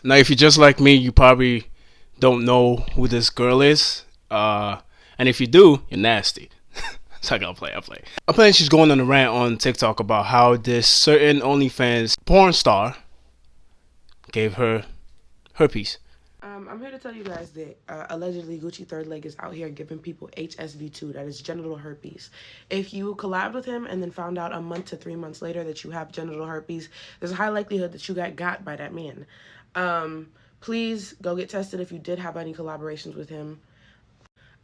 Now, if you're just like me, you probably don't know who this girl is. And if you do, you're nasty. So I gotta play. I play. I'm playing. She's going on a rant on TikTok about how this certain OnlyFans porn star gave her herpes. I'm here to tell you guys that allegedly Gucci Third Leg is out here giving people HSV2, that is genital herpes. If you collabed with him and then found out a month to 3 months later that you have genital herpes, there's a high likelihood that you got by that man. Please go get tested if you did have any collaborations with him.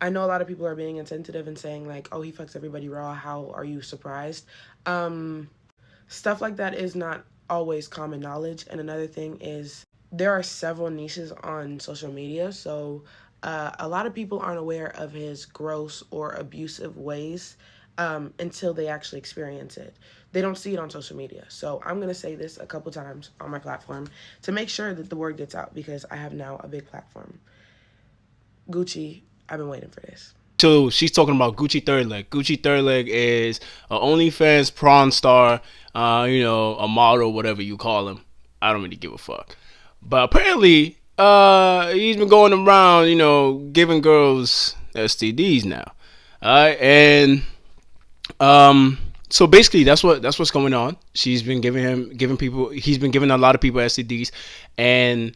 I know a lot of people are being insensitive and saying like, oh, he fucks everybody raw. How are you surprised? Stuff like that is not always common knowledge. And another thing is there are several niches on social media. So a lot of people aren't aware of his gross or abusive ways until they actually experience it. They don't see it on social media. So I'm going to say this a couple times on my platform to make sure that the word gets out because I have now a big platform. Gucci, I've been waiting for this. So she's talking about Gucci Third Leg. Gucci Third Leg is a OnlyFans prawn star, a model, whatever you call him. I don't really give a fuck. But apparently, he's been going around, giving girls STDs now. Alright, and so basically that's what's going on. She's been he's been giving a lot of people STDs, and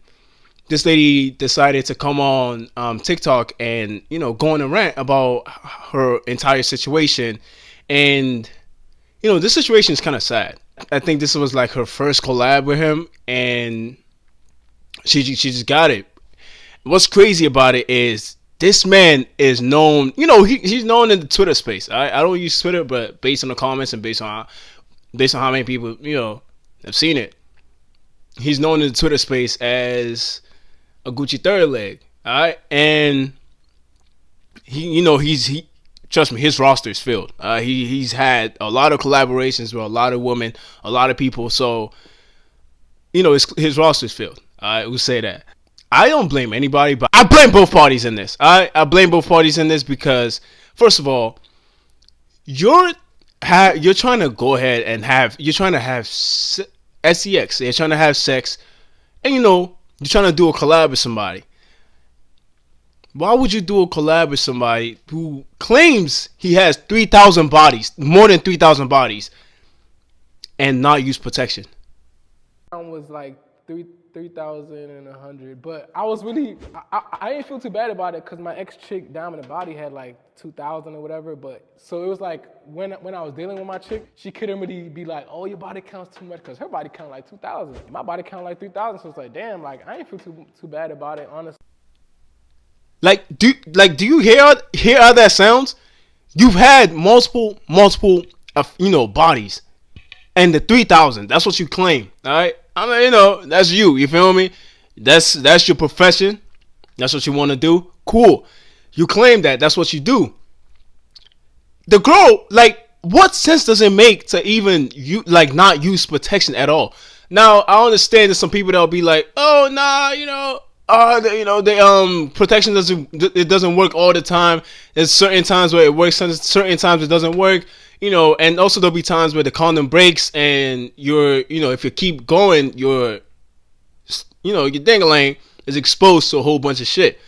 this lady decided to come on TikTok and go on a rant about her entire situation, and this situation is kind of sad. I think this was like her first collab with him, and she just got it. What's crazy about it is this man is known. He's known in the Twitter space. I don't use Twitter, but based on the comments and based on how many people have seen it, he's known in the Twitter space as a Gucci Third Leg. All right, and he trust me, his roster is filled. He's had a lot of collaborations with a lot of women, a lot of people. So his roster is filled. I will say that. I don't blame anybody, but I blame both parties in this. I blame both parties in this because first of all, you're trying to go ahead and you're trying to have sex. You're trying to have sex, and you're trying to do a collab with somebody. Why would you do a collab with somebody who claims he has 3,000 bodies, more than 3,000 bodies, and not use protection? Was like 3,100, but I was really I didn't feel too bad about it because my ex chick Dominant Body had like 2,000 or whatever. But so it was like when I was dealing with my chick, she couldn't really be like, oh, your body counts too much because her body count like 2,000, my body count like 3,000. So it's like, damn, like I ain't feel too bad about it, honestly. Do you hear how that sounds? You've had multiple bodies, and the 3,000. That's what you claim. All right. I mean, that's you. You feel me? That's your profession. That's what you want to do. Cool. You claim that. That's what you do. The girl, what sense does it make to even not use protection at all? Now, I understand there's some people that'll be like, oh nah, the protection doesn't work all the time. There's certain times where it works, certain times it doesn't work. And also there'll be times where the condom breaks and if you keep going, your dingling is exposed to a whole bunch of shit.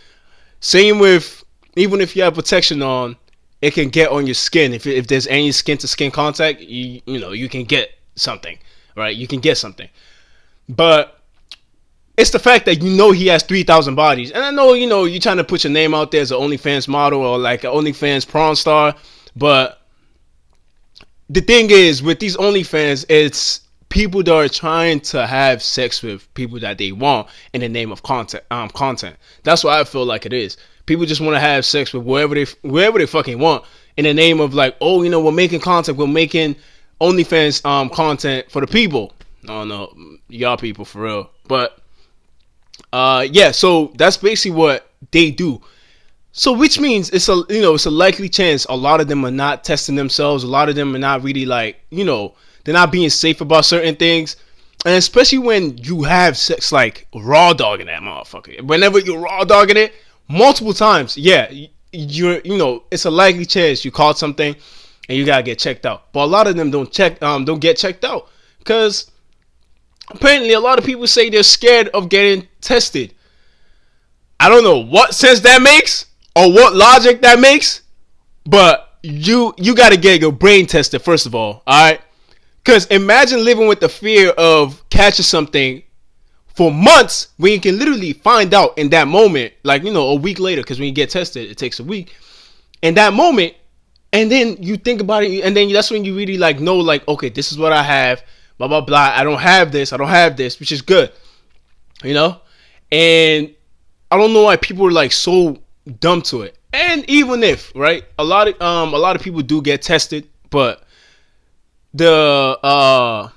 Same with, even if you have protection on, it can get on your skin. If there's any skin to skin contact, you can get something, right? You can get something. But it's the fact that he has 3,000 bodies. And I know, you're trying to put your name out there as an OnlyFans model or like an OnlyFans prawn star, but the thing is, with these OnlyFans, it's people that are trying to have sex with people that they want in the name of content. That's what I feel like it is. People just want to have sex with whoever they fucking want in the name of like, oh, we're making content. We're making OnlyFans content for the people. Oh no, y'all people for real. But yeah. So that's basically what they do. So which means it's a likely chance a lot of them are not testing themselves. A lot of them are not really they're not being safe about certain things. And especially when you have sex raw dogging that motherfucker. Whenever you're raw dogging it multiple times, yeah, it's a likely chance you caught something and you gotta get checked out. But a lot of them don't get checked out because apparently a lot of people say they're scared of getting tested. I don't know what sense that makes or what logic that makes, but you got to get your brain tested first of all right? Because imagine living with the fear of catching something for months when you can literally find out in that moment, like, a week later, because when you get tested, it takes a week. In that moment, and then you think about it, and then that's when you really like know, like, okay, this is what I have, blah, blah, blah. I don't have this, which is good, And I don't know why people are like so dumb to it. And even if, right, a lot of people do get tested, but the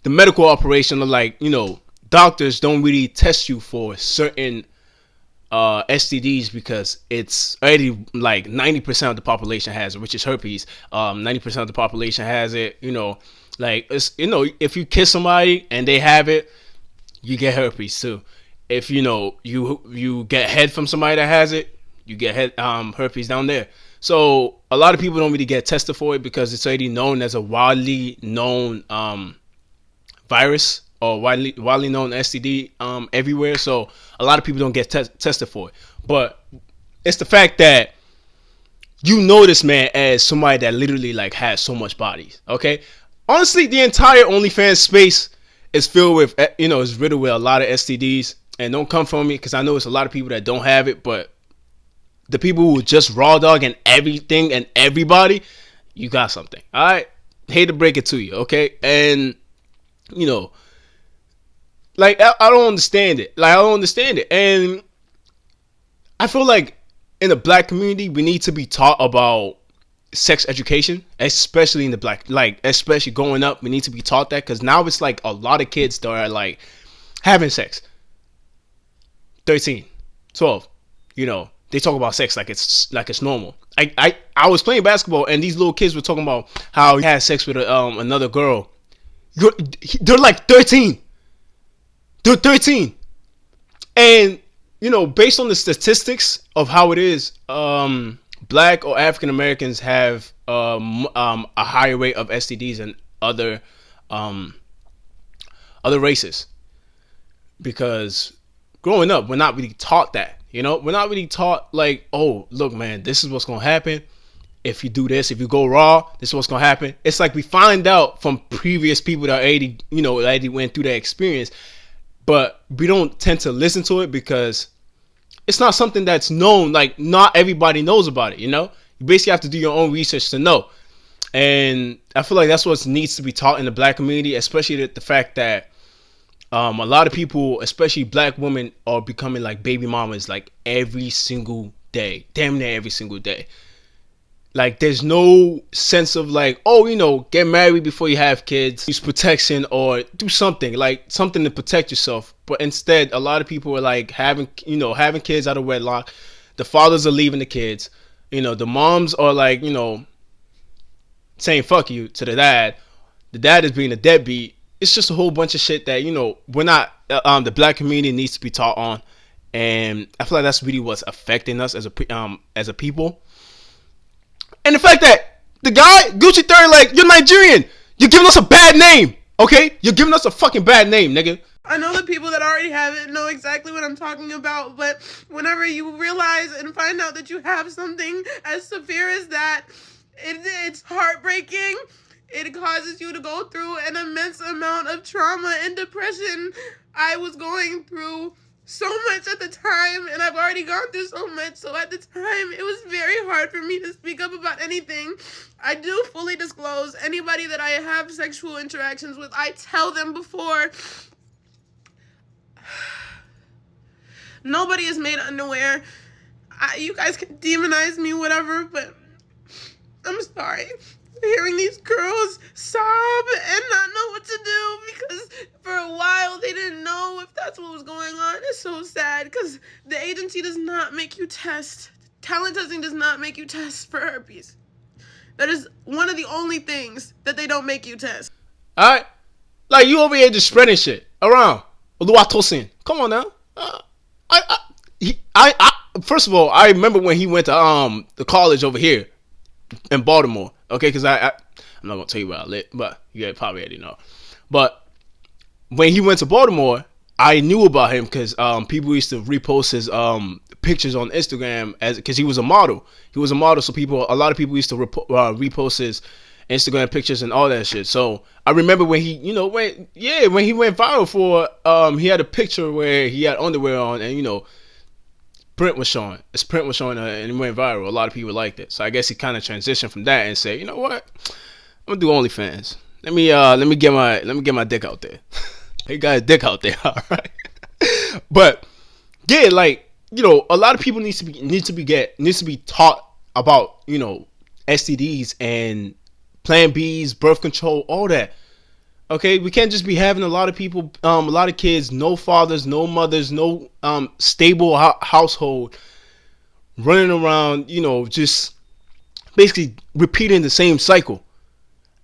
medical operation of like, doctors don't really test you for certain STDs because it's already like 90% of the population has it, which is herpes. 90% of the population has it. Like it's, if you kiss somebody and they have it, you get herpes too. If you get head from somebody that has it, you get herpes down there. So a lot of people don't really get tested for it because it's already known as a widely known virus or widely known STD everywhere. So a lot of people don't get tested for it. But it's the fact that you know this man as somebody that literally like has so much bodies. Okay, honestly, the entire OnlyFans space is filled with is riddled with a lot of STDs. And don't come from me because I know it's a lot of people that don't have it, but the people who just raw dog and everything and everybody, you got something. All right, hate to break it to you, okay? And like I don't understand it. And I feel like in the black community, we need to be taught about sex education, especially in the black, like especially growing up, we need to be taught that because now it's like a lot of kids that are like having sex. 13, 12, they talk about sex like it's normal. I was playing basketball and these little kids were talking about how he had sex with another girl. They're like 13. They're 13. And based on the statistics of how it is, black or African Americans have a higher rate of STDs than other races because growing up, we're not really taught that. We're not really taught like, oh, look, man, this is what's gonna happen if you do this. If you go raw, this is what's gonna happen. It's like we find out from previous people that already went through that experience, but we don't tend to listen to it because it's not something that's known. Like not everybody knows about it. You basically have to do your own research to know. And I feel like that's what needs to be taught in the black community, especially the fact that a lot of people, especially black women, are becoming like baby mamas like every single day, damn near every single day. Like there's no sense of like, oh, get married before you have kids, use protection or do something to protect yourself. But instead, a lot of people are like having kids out of wedlock. The fathers are leaving the kids. The moms are like, saying fuck you to the dad. The dad is being a deadbeat. It's just a whole bunch of shit that we're not the black community needs to be taught on, and I feel like that's really what's affecting us as a people. And the fact that the guy Gucci 30, like, you're Nigerian, you're giving us a bad name, okay? You're giving us a fucking bad name, nigga. I know the people that already have it know exactly what I'm talking about, but whenever you realize and find out that you have something as severe as that, it's heartbreaking. It causes you to go through an immense amount of trauma and depression. I was going through so much at the time, and I've already gone through so much, so at the time, it was very hard for me to speak up about anything. I do fully disclose anybody that I have sexual interactions with. I tell them before. Nobody is made unaware. You guys can demonize me, whatever, but I'm sorry. Hearing these girls sob and not know what to do because for a while they didn't know if that's what was going on. It's so sad because the agency does not make you test. Talent testing does not make you test for herpes. That is one of the only things that they don't make you test. Alright? Like, you over here just spreading shit around. Come on now. First of all, I remember when he went to the college over here in Baltimore. Okay, because I'm not gonna tell you where I live, but you probably already know. But when he went to Baltimore, I knew about him because people used to repost his pictures on Instagram as because he was a model. He was a model, so a lot of people used to repost his Instagram pictures and all that shit. So I remember when he, when he went viral for, he had a picture where he had underwear on, and print was showing. His print was showing, and it went viral. A lot of people liked it. So I guess he kind of transitioned from that and said, you know what, I'm gonna do OnlyFans. Let me get my dick out there. He got his dick out there, all right. But yeah, like a lot of people needs to be taught about STDs and Plan Bs, birth control, all that. Okay, we can't just be having a lot of people, a lot of kids, no fathers, no mothers, no stable household, running around, just basically repeating the same cycle.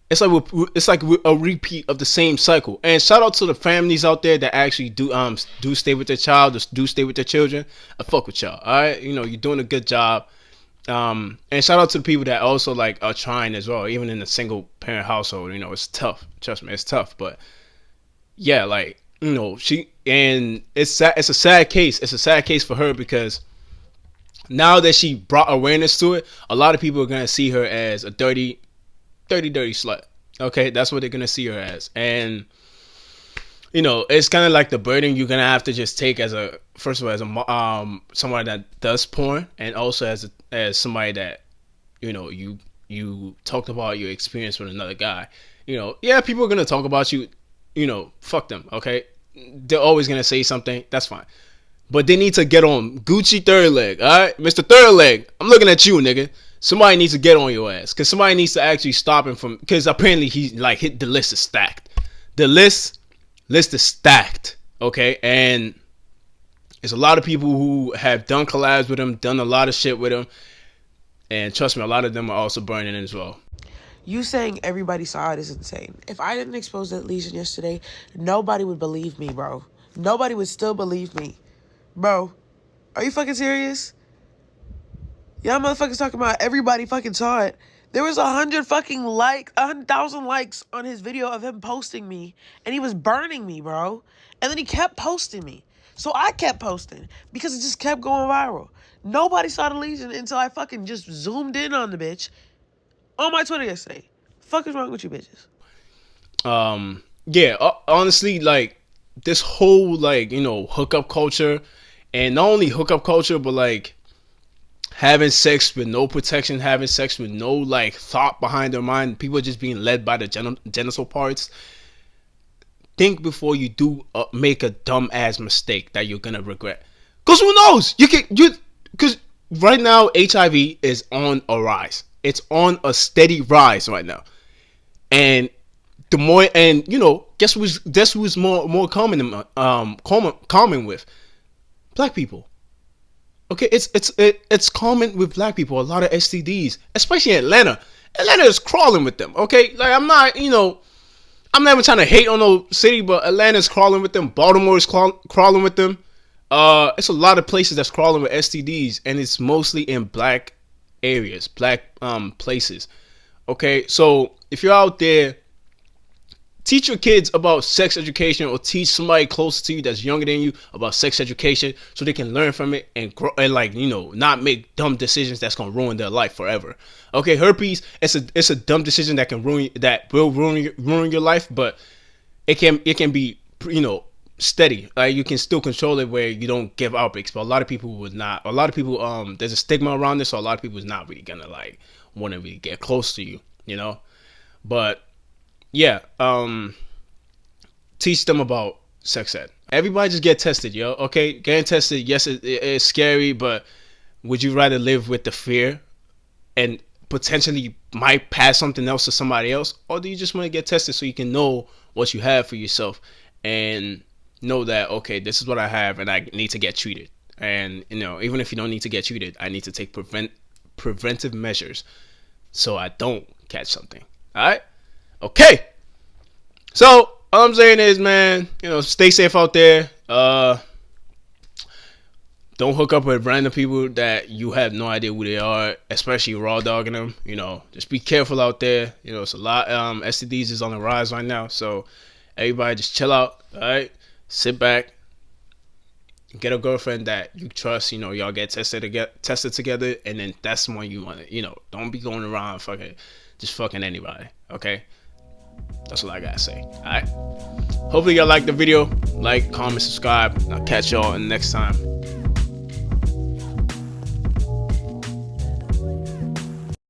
It's like a repeat of the same cycle. And shout out to the families out there that actually do stay with their child, do stay with their children. I fuck with y'all. All right, you're doing a good job. And shout out to the people that also like are trying as well, even in a single parent household. It's tough. Trust me, it's tough. But yeah, like it's a sad case. It's a sad case for her because now that she brought awareness to it, a lot of people are gonna see her as a dirty slut. Okay, that's what they're gonna see her as. And it's kind of like the burden you're gonna have to just take as a someone that does porn, and also as somebody that you talked about your experience with another guy. Yeah, people are gonna talk about you. Fuck them. Okay, they're always gonna say something. That's fine. But they need to get on Gucci third leg. All right, Mr. Third Leg, I'm looking at you, nigga. Somebody needs to get on your ass, because somebody needs to actually stop him from, because apparently he like hit the list is stacked. The list is stacked, okay? And there's a lot of people who have done collabs with him, done a lot of shit with him, and trust me, a lot of them are also burning as well. You saying everybody saw it is insane. If I didn't expose that lesion yesterday, nobody would believe me, bro. Nobody would still believe me. Bro, are you fucking serious? Y'all motherfuckers talking about everybody fucking saw it. There was 100,000 likes on his video of him posting me, and he was burning me, bro. And then he kept posting me. So I kept posting because it just kept going viral. Nobody saw the lesion until I fucking just zoomed in on the bitch on my Twitter yesterday. Fuck is wrong with you bitches? Yeah, honestly, like this whole like, hookup culture, and not only hookup culture, but like having sex with no protection, having sex with no like thought behind their mind, people just being led by the genital parts. Think before you do make a dumb ass mistake that you're gonna regret. Cause who knows? Cause right now HIV is on a rise. It's on a steady rise right now, and the more, and guess who's more common with black people. Okay, it's common with black people. A lot of STDs, especially in Atlanta. Atlanta is crawling with them. Okay, like I'm not even trying to hate on no city, but Atlanta's crawling with them. Baltimore is crawling with them. It's a lot of places that's crawling with STDs, and it's mostly in black areas, black places. Okay, so if you're out there, teach your kids about sex education, or teach somebody close to you that's younger than you about sex education, so they can learn from it and grow, and like not make dumb decisions that's gonna ruin their life forever. Okay, herpes, it's a dumb decision that will ruin your life, but it can be steady. Like you can still control it where you don't give outbreaks. But a lot of people would not. A lot of people there's a stigma around this, so a lot of people is not really gonna like want to really get close to you, But yeah, teach them about sex ed. Everybody just get tested, yo. Okay, getting tested, yes, it's scary, but would you rather live with the fear and potentially might pass something else to somebody else, or do you just want to get tested so you can know what you have for yourself and know that, okay, this is what I have and I need to get treated? And even if you don't need to get treated, I need to take preventive measures so I don't catch something. All right. Okay, so all I'm saying is, man, stay safe out there. Don't hook up with random people that you have no idea who they are, especially raw dogging them. Just be careful out there. It's a lot. STDs is on the rise right now, so Everybody just chill out, all right? Sit back, get a girlfriend that you trust. You know, y'all get tested together, and then that's when you want to. You know, don't be going around just fucking anybody. Okay, that's all I gotta say. All right. Hopefully y'all like the video. Like, comment, subscribe. I'll catch y'all in the next time.